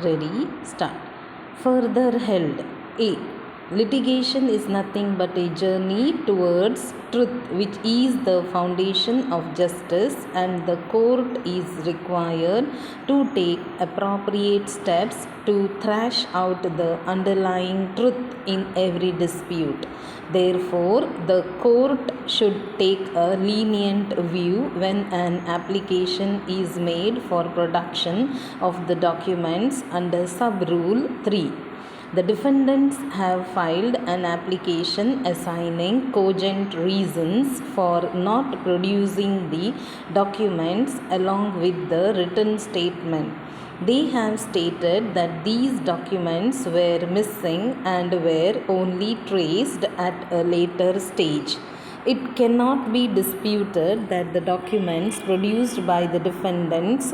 Ready, start. Further held. A. Litigation is nothing but a journey towards truth, which is the foundation of justice, and the court is required to take appropriate steps to thrash out the underlying truth in every dispute. Therefore, the court should take a lenient view when an application is made for production of the documents under Sub-Rule 3. The defendants have filed an application assigning cogent reasons for not producing the documents along with the written statement. They have stated that these documents were missing and were only traced at a later stage. It cannot be disputed that the documents produced by the defendants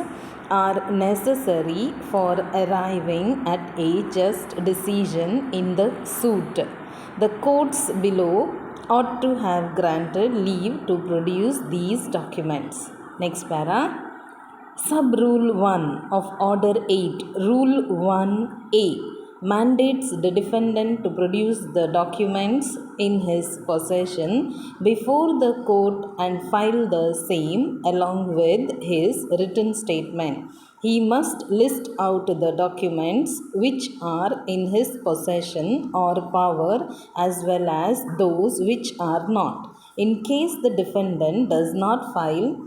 are necessary for arriving at a just decision in the suit. The courts below ought to have granted leave to produce these documents. Next para. Sub-Rule 1 of Order 8, Rule 1A mandates the defendant to produce the documents in his possession before the court and file the same along with his written statement. He must list out the documents which are in his possession or power as well as those which are not. In case the defendant does not file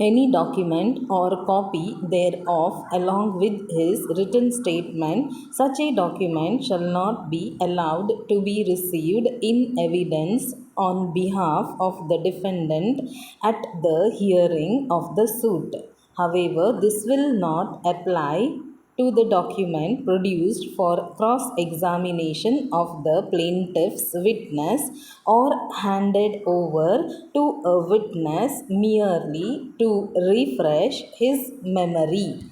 any document or copy thereof along with his written statement, such a document shall not be allowed to be received in evidence on behalf of the defendant at the hearing of the suit. However, this will not apply to the document produced for cross-examination of the plaintiff's witness or handed over to a witness merely to refresh his memory.